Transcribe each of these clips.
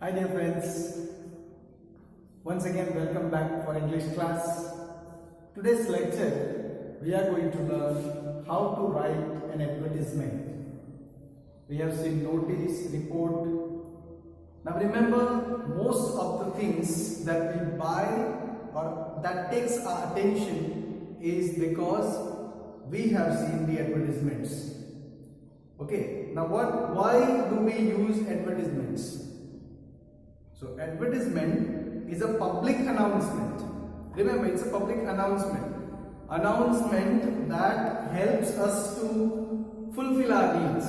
Hi dear friends, once again welcome back for English class. Today's lecture we are going to learn how to write an advertisement. We have seen notice, report. Now remember, most of the things that we buy or that takes our attention is because we have seen the advertisements. Okay, now why do we use advertisements? So advertisement is a public announcement. Remember, it's a public announcement. Announcement that helps us to fulfill our needs.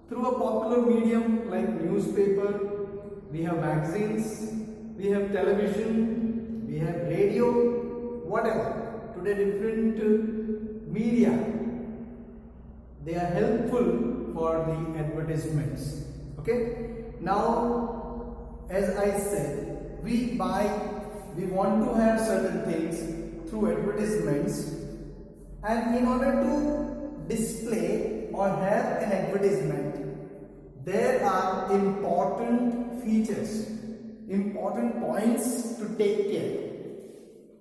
Through a popular medium like newspaper, we have magazines, we have television, we have radio, whatever. Today different media, they are helpful for the advertisements. Okay. Now, as I said, we want to have certain things through advertisements, and in order to display or have an advertisement, there are important features, important points to take care.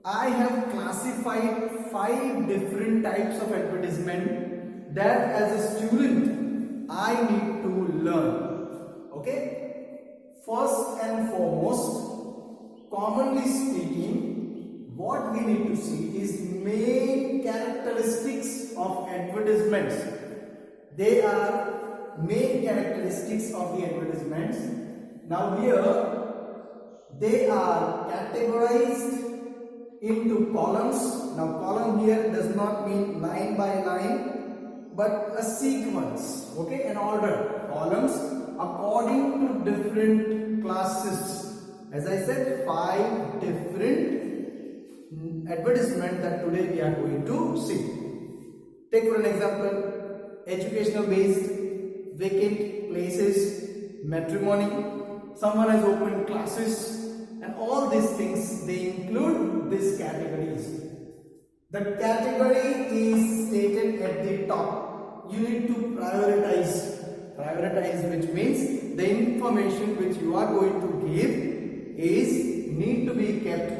I have classified 5 different types of advertisement that as a student I need to learn. Okay? First and foremost, commonly speaking, what we need to see is main characteristics of advertisements. They are main characteristics of the advertisements. Now here, they are categorized into columns. Now column here does not mean line by line, but a sequence, okay, an order, columns according to different classes. As I said, 5 different advertisements that today we are going to see. Take for an example, educational based, vacant places, matrimony, someone has opened classes, and all these things, they include these categories. The category is stated at the top. You need to prioritize, which means the information which you are going to give need to be kept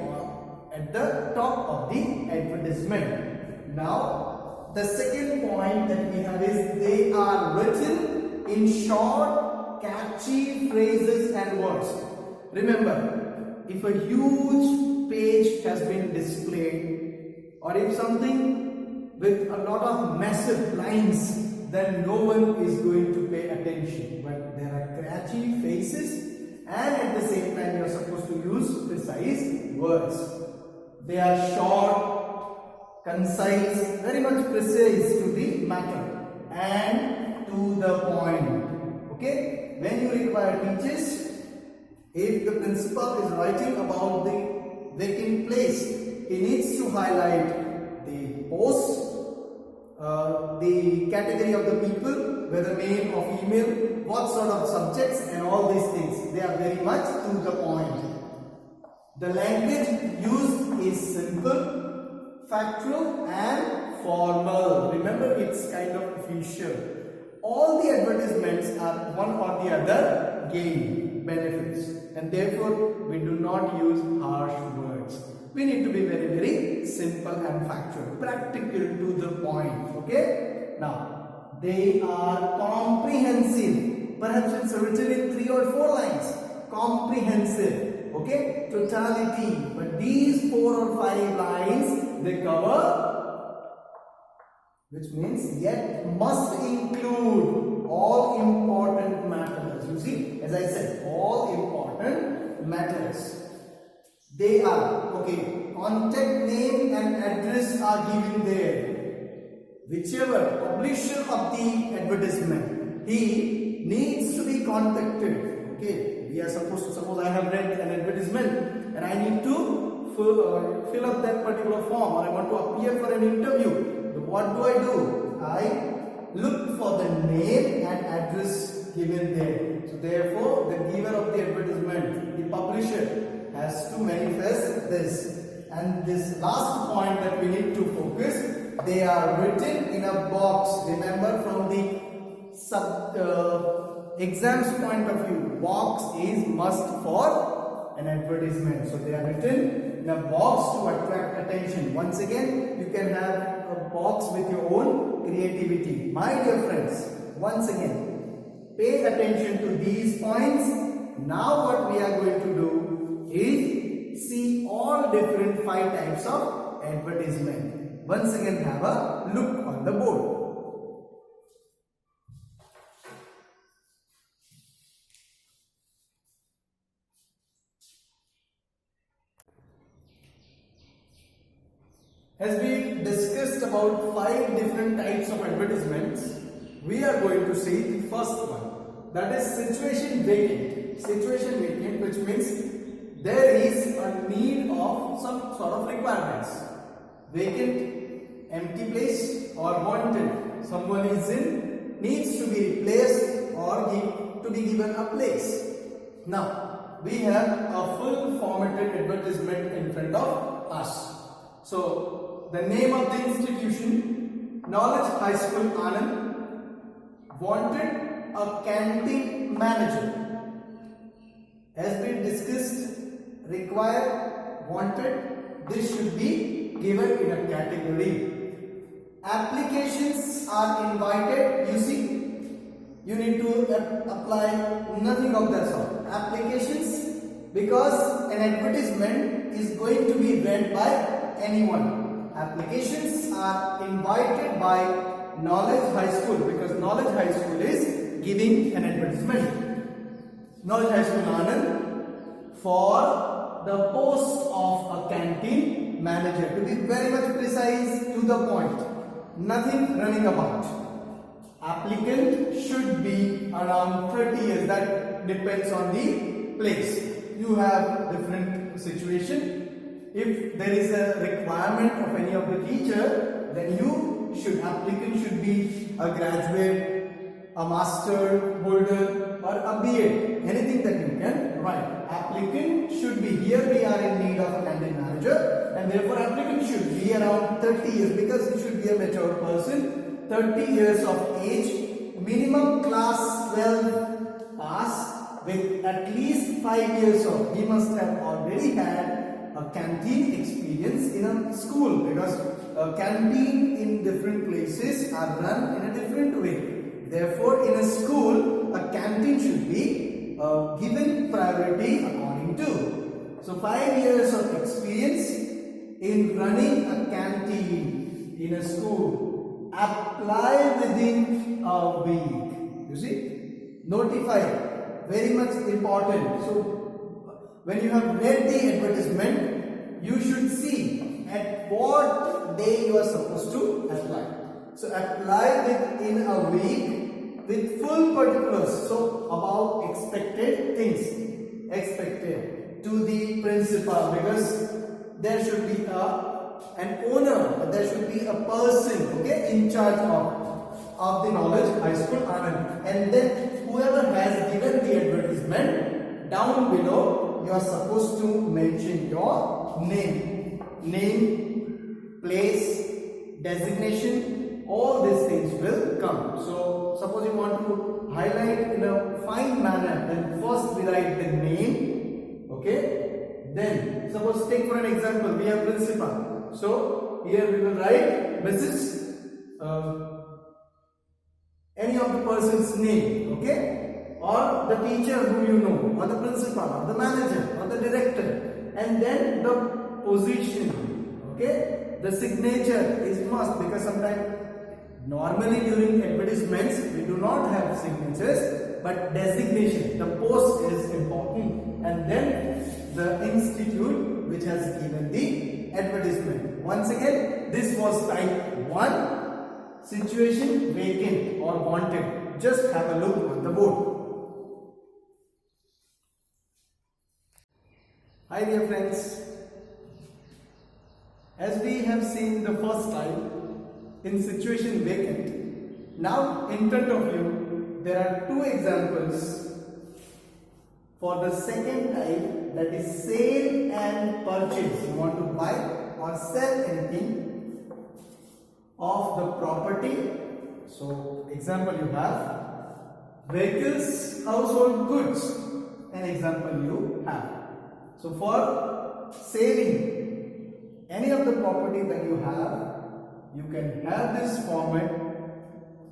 at the top of the advertisement. Now, the second point that we have is they are written in short, catchy phrases and words. Remember, if a huge page has been displayed, or if something with a lot of massive lines, then no one is going to pay attention. But there are catchy phrases, and at the same time you are supposed to use precise words. They are short, concise, very much precise to the matter and to the point. Okay, when you require teachers, if the principal is writing about the vacant place, he needs to highlight the post, the category of the people, whether male or female, what sort of subjects, and all these things. They are very much to the point. The language used is simple, factual and formal. Remember, it's kind of official. All the advertisements are one or the other gain benefits, and therefore we do not use harsh words. We need to be very, very simple and factual, practical to the point. Okay? Now, they are comprehensive. Perhaps it's written in 3 or 4 lines. Comprehensive. Okay? Totality. But these 4 or 5 lines, they cover, which means yet must include all important matters. You see, as I said, all important matters. They are, okay, contact name and address are given there. Whichever publisher of the advertisement, he needs to be contacted. Okay, we are supposed to, suppose I have read an advertisement and I need to fill up that particular form, or I want to appear for an interview. So what do? I look for the name and address given there. So therefore, the giver of the advertisement, the publisher, has to manifest this. And this last point that we need to focus, they are written in a box. Remember, from the exams point of view, box is must for an advertisement. So they are written in a box to attract attention. Once again, you can have a box with your own creativity. My dear friends, once again, pay attention to these points. Now what we are going to do is see all different 5 types of advertisement. Once again, have a look on the board. As we discussed about 5 different types of advertisements, we are going to see the first one, that is situation vacant. Situation vacant, which means there is a need of some sort of requirements. Vacant, empty place, or wanted. Someone is in, needs to be replaced or to be given a place. Now, we have a full formatted advertisement in front of us. So, the name of the institution, Knowledge High School, Anand, wanted a canteen manager. As we discussed, require, wanted, this should be given in a category. Applications are invited, you see, you need to apply nothing of that sort. Applications, because an advertisement is going to be read by anyone. Applications are invited by Knowledge High School, because Knowledge High School is giving an advertisement. Knowledge High School Anand for the post of a canteen manager. To be very much precise, to the point, nothing running about. Applicant should be around 30 years, that depends on the place. You have different situation. If there is a requirement of any of the teacher, then applicant should be a graduate, a master holder, or a B.Ed. Anything that you can write. Applicant should be, here we are in need of a canteen manager, and therefore applicant should be around 30 years, because he should be a mature person, 30 years of age, minimum class 12 pass, with at least 5 years of, he must have already had a canteen experience in a school, because canteen in different places are run in a different way. Therefore, in a school, a canteen should be given priority according to. So, 5 years of experience in running a canteen in a school. Apply within a week. You see, notify. Very much important. So, when you have read the advertisement, you should see at what day you are supposed to apply. So, apply within a week with full particulars. So, about expected things, expected to the principal, because there should be an owner, there should be a person, okay, in charge of the Knowledge High School Anand, and then whoever has given the advertisement, down below you are supposed to mention your name, place, designation, all these things will come. So suppose you want to highlight in a fine manner, then first we write the name, okay, then suppose take for an example, we have principal, so here we will write Mrs. Any of the person's name, okay, or the teacher who you know, or the principal, or the manager, or the director, and then the position, okay. The signature is must, because sometimes normally during advertisements we do not have signatures, but designation, the post is important, and then the institute which has given the advertisement. Once again, this was type 1. Situation vacant or wanted. Just have a look on the board. Hi dear friends. As we have seen the first slide in situation vacant, now in front of you there are two examples for the second type, that is sale and purchase. You want to buy or sell anything of the property. So example, you have vehicles, household goods. An example you have. So for saving any of the property that you can have this format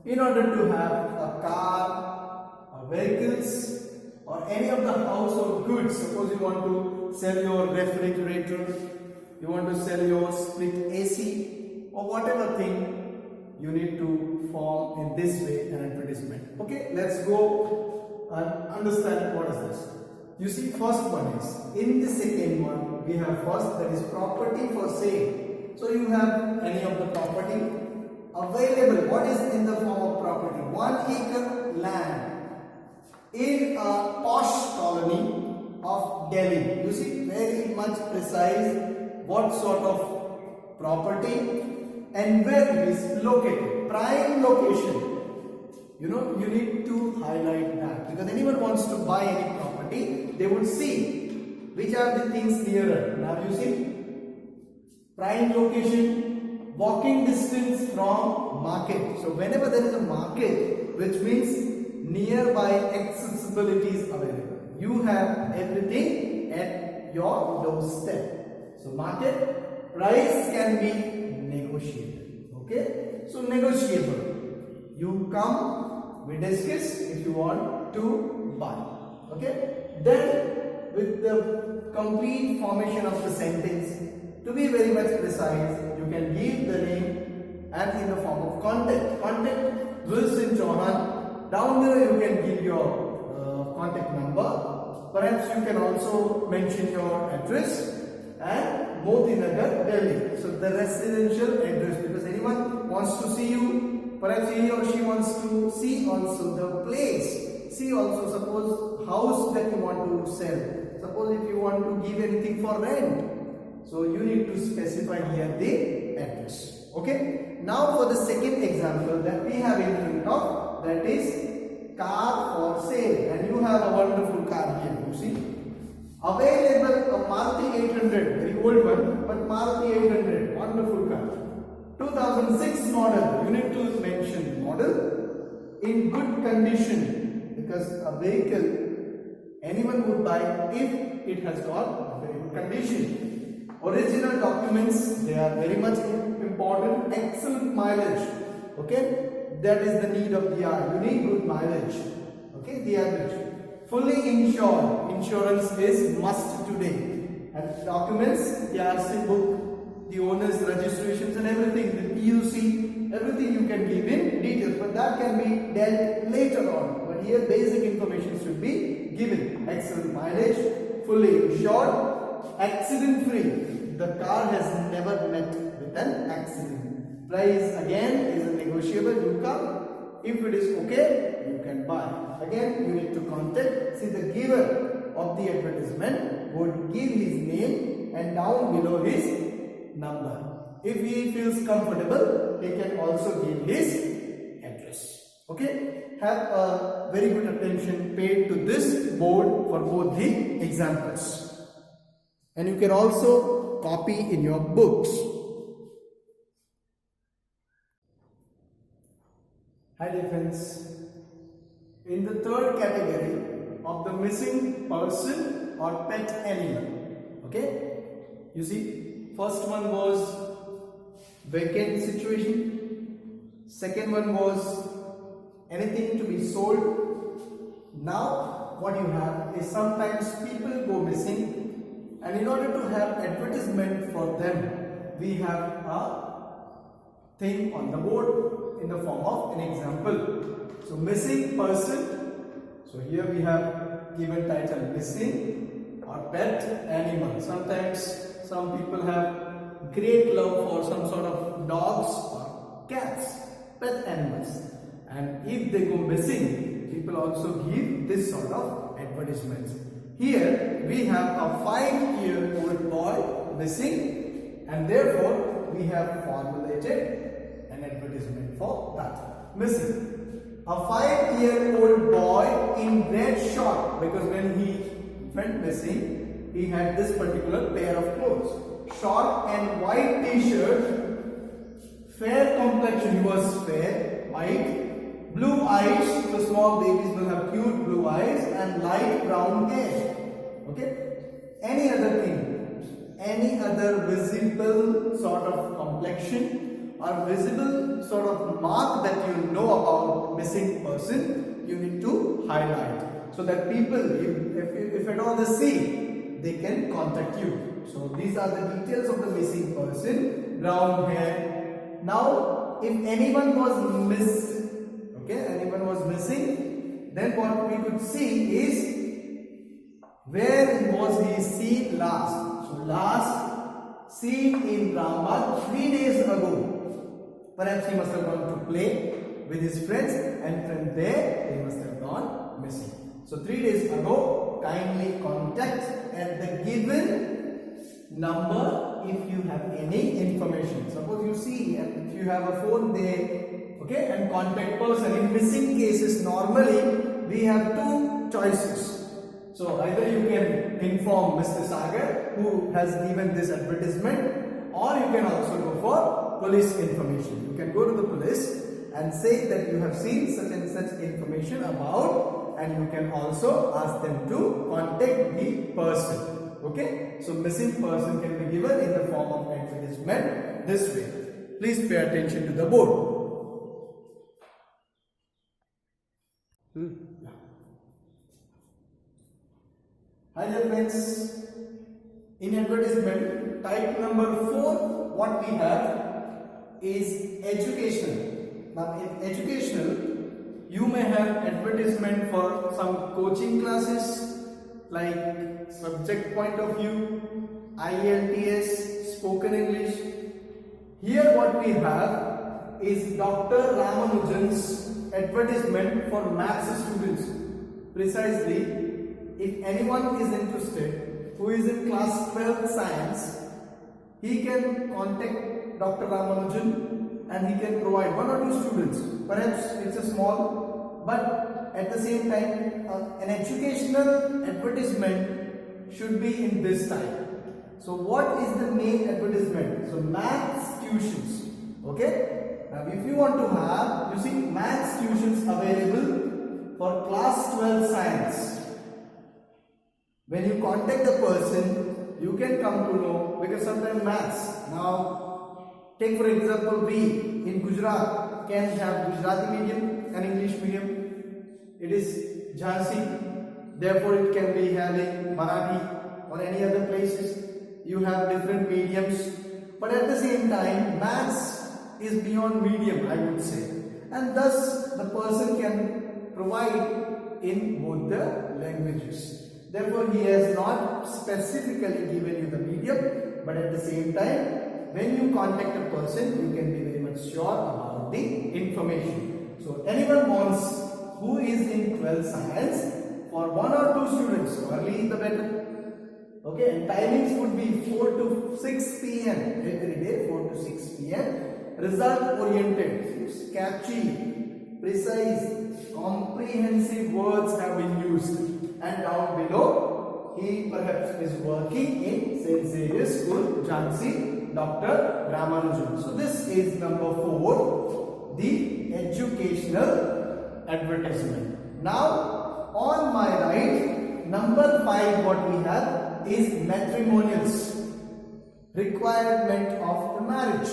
in order to have a car, or vehicles, or any of the household goods. Suppose you want to sell your refrigerator, you want to sell your split AC, or whatever thing, you need to form in this way an advertisement. Okay, let's go and understand what is this. You see, first one is, in the second one, we have first, that is property for sale. So you have any of the property available. What is in the form of property? 1 acre land in a posh colony of Delhi. You see, very much precise what sort of property and where it is located. Prime location. You know, you need to highlight that, because anyone wants to buy any property, they would see which are the things nearer. Now you see, prime location, walking distance from market. So whenever there is a market, which means nearby accessibility is available. You have everything at your doorstep. So market, price can be negotiable. Okay, so negotiable. You come, we discuss if you want to buy. Okay, then with the complete formation of the sentence, to be very much precise, you can give the name and in the form of contact. Contact Wilson Chauhan. Down there you can give your contact number. Perhaps you can also mention your address and Moti Nagar, Delhi. So the residential address, because anyone wants to see you, perhaps he or she wants to see also the place. See also, suppose house that you want to sell. Suppose if you want to give anything for rent. So you need to specify here the address. Okay. Now for the second example that we have in front of, that is car for sale. And you have a wonderful car here. You see. Available a Maruti 800, very old one, but Maruti 800, wonderful car. 2006 model, you need to mention model, in good condition, because a vehicle anyone would buy if it has got a very good condition. Original documents, they are very much important. Excellent mileage. Okay, that is the need of the hour. You need good mileage. Okay, the average. Fully insured. Insurance is must today. And documents, the RC book, the owner's registrations and everything, the PUC, everything you can give in details, but that can be dealt later on. But here basic information should be given. Excellent mileage, fully insured, accident free. The car has never met with an accident. Price again is a negotiable. You come, if it is okay, you can buy. Again, you need to contact. See, the giver of the advertisement would give his name and down below his number. If he feels comfortable, he can also give his address. Okay, have a very good attention paid to this board for both the examples. And you can also copy in your books. Hi dear friends, in the third category of the missing person or pet animal, okay, you see, first one was vacant situation, second one was anything to be sold. Now what you have is sometimes people go missing, and in order to have advertisement for them, we have a thing on the board in the form of an example. So missing person, so here we have given title missing or pet animal. Sometimes some people have great love for some sort of dogs or cats, pet animals, and if they go missing, people also give this sort of advertisements. Here we have a 5-year-old boy missing, and therefore we have formulated an advertisement for that. Missing. A 5-year-old boy in red short, because when he went missing, he had this particular pair of clothes. Short and white t-shirt, fair complexion, he was fair, white, blue eyes, was small babies will have cute blue eyes and light brown hair. Okay. Any other thing, any other visible sort of complexion or visible sort of mark that you know about missing person, you need to highlight so that people, if at all they see, they can contact you. So these are the details of the missing person. Brown hair. Now, if anyone was missed, okay, anyone was missing, then what we could see is where was he seen last. So last seen in Rambagh 3 days ago. Perhaps he must have gone to play with his friends, and from there he must have gone missing. So 3 days ago, kindly contact at the given number if you have any information. Suppose you see, and if you have a phone there, okay, and contact person. In missing cases, normally we have two choices. So either you can inform Mr. Sagar who has given this advertisement, or you can also go for police information. You can go to the police and say that you have seen such and such information about, and you can also ask them to contact the person. Okay, so missing person can be given in the form of advertisement this way. Please pay attention to the board. Hi there friends, in advertisement type number 4 what we have is educational. Now in educational you may have advertisement for some coaching classes like subject point of view, IELTS, spoken English. Here what we have is Dr. Ramanujan's advertisement for maths students. Precisely, if anyone is interested who is in class 12 science, he can contact Dr. Ramanujan and he can provide 1 or 2 students. Perhaps it's a small, but at the same time an educational advertisement should be in this type. So what is the main advertisement? So maths tuitions. Okay. Now if you want to have, you see, maths tuitions available for class 12 science. When you contact the person, you can come to know, because sometimes maths. Now, take for example, we in Gujarat can have Gujarati medium and English medium. It is Jhansi, therefore it can be having Marathi or any other places. You have different mediums, but at the same time, maths is beyond medium, I would say, and thus the person can provide in both the languages. Therefore, he has not specifically given you the medium, but at the same time, when you contact a person, you can be very much sure about the information. So, anyone wants who is in 12 science for 1 or 2 students, early the better. Okay, and timings would be 4 to 6 p.m. every day, 4 to 6 p.m. Result oriented, catchy, precise, comprehensive words have been used. And down below, he perhaps is working in St. Xavier's School, Jhansi, Dr. Ramanujan. So this is number 4, the educational advertisement. Now, on my right, number 5 what we have is matrimonials, requirement of the marriage.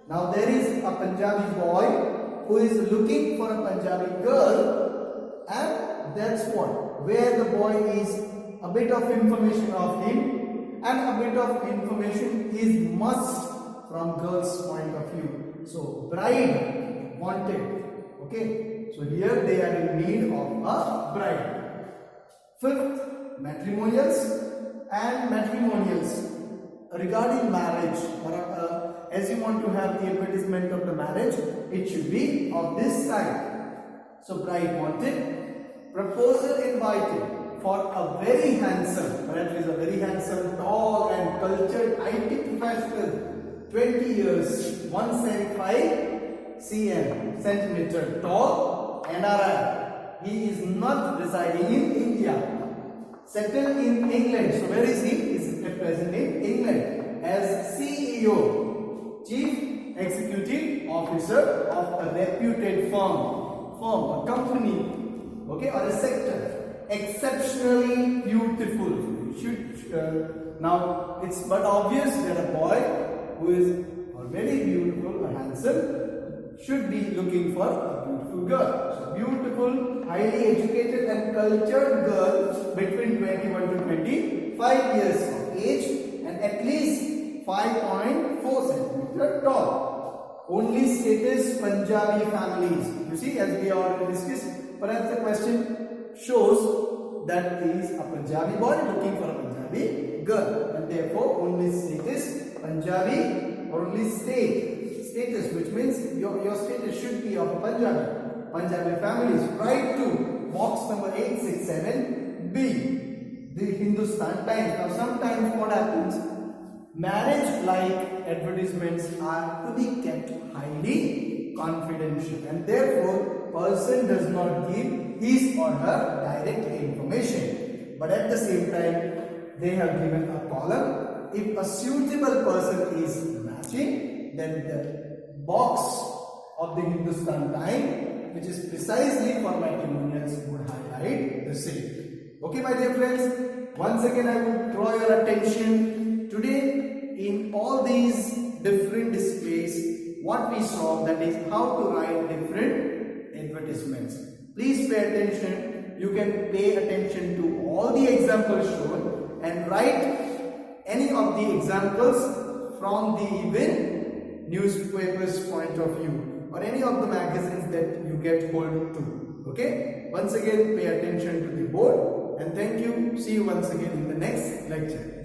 Now there is a Punjabi boy who is looking for a Punjabi girl, and that's what, where the boy is, a bit of information of him and a bit of information is must from girl's point of view. So bride wanted. Okay, so here they are in need of a bride. 5th, matrimonials. And matrimonials regarding marriage, or as you want to have the advertisement of the marriage, it should be of this type. So bride wanted, proposal invited for a very handsome, perhaps is a very handsome, tall and cultured IT professional, 20 years, 175 centimeter tall, NRI. He is not residing in India. Settled in England. So where is he? He is at present in England as CEO, Chief Executive Officer of a reputed firm, a company okay, or a sector. Exceptionally beautiful. Now it's but obvious that a boy who is already beautiful or handsome should be looking for a beautiful girl. So beautiful, highly educated and cultured girl between 21 to 25 years of age and at least 5.4 centimeter tall. Only status Punjabi families. You see, as we already discussed, perhaps the question shows that he is a Punjabi boy looking for a Punjabi girl, and therefore only status Punjabi or only status, which means your status should be of a Punjabi families. Right to box number 867B, the Hindustan Times. Now sometimes what happens, marriage like advertisements are to be kept highly confidential, and therefore person does not give his or her direct information, but at the same time they have given a column. If a suitable person is matching, then the box of the Hindustan Times, which is precisely for matrimonials, would highlight the same. Okay, my dear friends, once again I would draw your attention today in all these different displays. What we saw, that is how to write different advertisements. Please pay attention. You can pay attention to all the examples shown and write any of the examples from the even newspapers point of view or any of the magazines that you get hold to. Okay, once again pay attention to the board, and thank you. See you once again in the next lecture.